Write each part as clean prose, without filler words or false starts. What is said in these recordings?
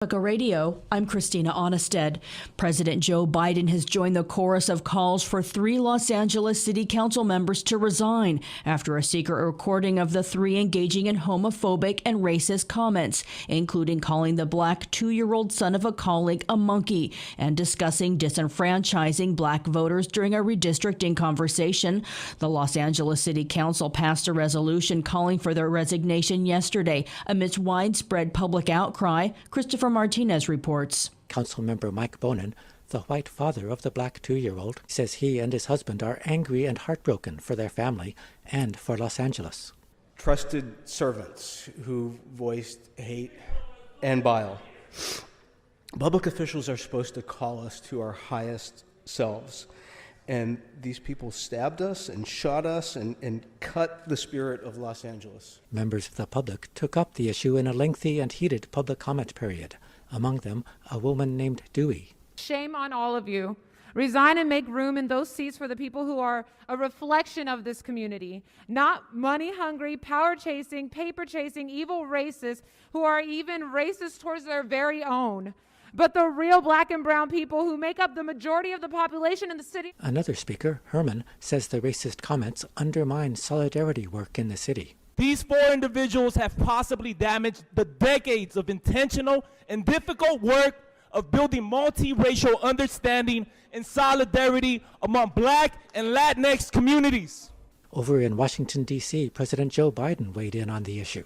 Radio, I'm Christina Onnested. President Joe Biden has joined the chorus of calls for 3 Los Angeles City Council members to resign after a secret recording of the 3 engaging in homophobic and racist comments, including calling the black 2-year-old son of a colleague a monkey and discussing disenfranchising black voters during a redistricting conversation. The Los Angeles City Council passed a resolution calling for their resignation yesterday amidst widespread public outcry. Christopher Martinez reports. Councilmember Mike Bonin, the white father of the black 2-year-old, says he and his husband are angry and heartbroken for their family and for Los Angeles. Trusted servants who voiced hate and bile. Public officials are supposed to call us to our highest selves. And these people stabbed us and shot us and cut the spirit of Los Angeles. Members of the public took up the issue in a lengthy and heated public comment period. Among them, a woman named Dewey. Shame on all of you. Resign and make room in those seats for the people who are a reflection of this community, not money-hungry, power-chasing, paper-chasing, evil racists who are even racist towards their very own, but the real black and brown people who make up the majority of the population in the city. Another speaker, Herman, says the racist comments undermine solidarity work in the city. These 4 individuals have possibly damaged the decades of intentional and difficult work of building multiracial understanding and solidarity among black and Latinx communities. Over in Washington, D.C., President Joe Biden weighed in on the issue.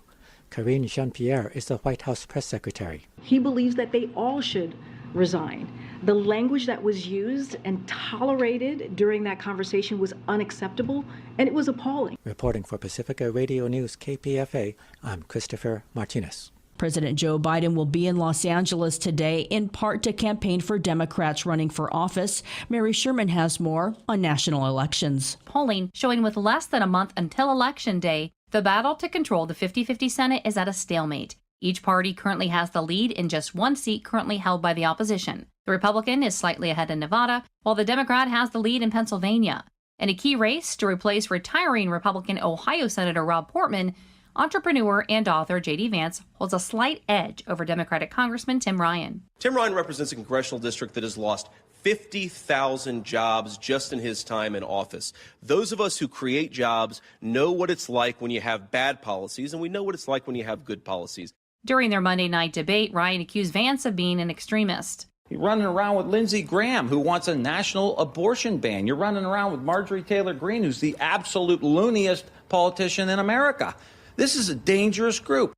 Karine Jean-Pierre is the White House press secretary. He believes that they all should resign. The language that was used and tolerated during that conversation was unacceptable, and it was appalling. Reporting for Pacifica Radio News KPFA, I'm Christopher Martinez. President Joe Biden will be in Los Angeles today, in part to campaign for Democrats running for office. Mary Sherman has more on national elections. Polling showing with less than a month until Election Day, the battle to control the 50-50 Senate is at a stalemate. Each party currently has the lead in just 1 seat currently held by the opposition. The Republican is slightly ahead in Nevada, while the Democrat has the lead in Pennsylvania. In a key race to replace retiring Republican Ohio Senator Rob Portman, entrepreneur and author J.D. Vance holds a slight edge over Democratic Congressman Tim Ryan. Tim Ryan represents a congressional district that has lost 50,000 jobs just in his time in office. Those of us who create jobs know what it's like when you have bad policies, and we know what it's like when you have good policies. During their Monday night debate, Ryan accused Vance of being an extremist. You're running around with Lindsey Graham, who wants a national abortion ban. You're running around with Marjorie Taylor Greene, who's the absolute looniest politician in America. This is a dangerous group.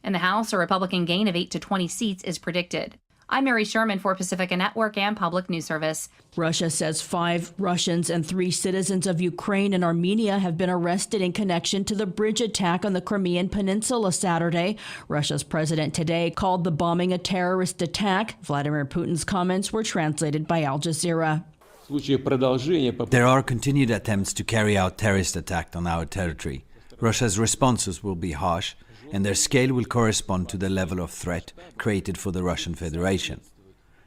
In the House, a Republican gain of 8 to 20 seats is predicted. I'm Mary Sherman for Pacifica Network and Public News Service. Russia says 5 Russians and 3 citizens of Ukraine and Armenia have been arrested in connection to the bridge attack on the Crimean Peninsula Saturday. Russia's president today called the bombing a terrorist attack. Vladimir Putin's comments were translated by Al Jazeera. There are continued attempts to carry out terrorist attack on our territory. Russia's responses will be harsh, and their scale will correspond to the level of threat created for the Russian Federation.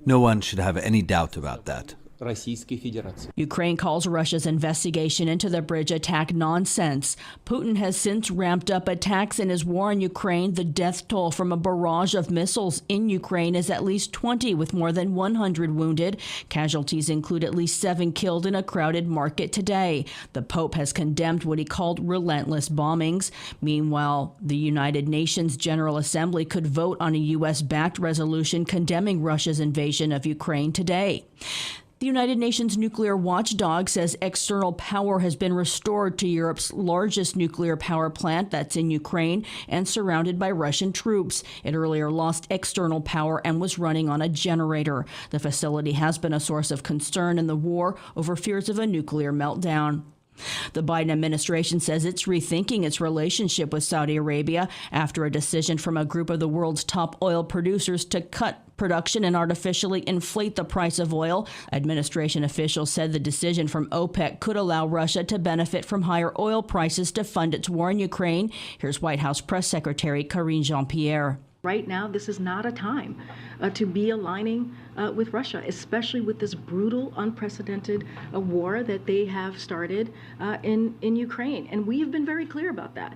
No one should have any doubt about that. Ukraine calls Russia's investigation into the bridge attack nonsense. Putin has since ramped up attacks in his war in Ukraine. The death toll from a barrage of missiles in Ukraine is at least 20, with more than 100 wounded. Casualties include at least 7 killed in a crowded market today. The Pope has condemned what he called relentless bombings. Meanwhile, the United Nations General Assembly could vote on a U.S.-backed resolution condemning Russia's invasion of Ukraine today. The United Nations nuclear watchdog says external power has been restored to Europe's largest nuclear power plant that's in Ukraine and surrounded by Russian troops. It earlier lost external power and was running on a generator. The facility has been a source of concern in the war over fears of a nuclear meltdown. The Biden administration says it's rethinking its relationship with Saudi Arabia after a decision from a group of the world's top oil producers to cut production and artificially inflate the price of oil. Administration officials said the decision from OPEC could allow Russia to benefit from higher oil prices to fund its war in Ukraine. Here's White House Press Secretary Karine Jean-Pierre. Right now, this is not a time to be aligning with Russia, especially with this brutal, unprecedented war that they have started in Ukraine. And we have been very clear about that.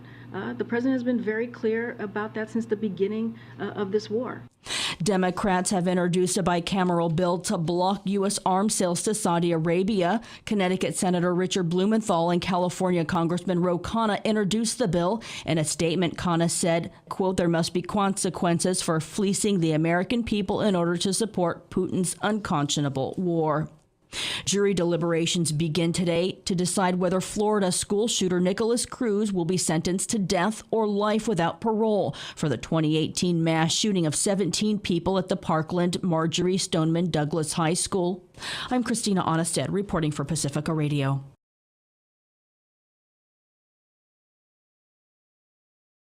The president has been very clear about that since the beginning of this war. Democrats have introduced a bicameral bill to block U.S. arms sales to Saudi Arabia. Connecticut Senator Richard Blumenthal and California Congressman Ro Khanna introduced the bill. In a statement, Khanna said, quote, there must be consequences for fleecing the American people in order to support Putin's unconscionable war. Jury deliberations begin today to decide whether Florida school shooter Nicholas Cruz will be sentenced to death or life without parole for the 2018 mass shooting of 17 people at the Parkland Marjorie Stoneman Douglas High School. I'm Christina Onnested reporting for Pacifica Radio.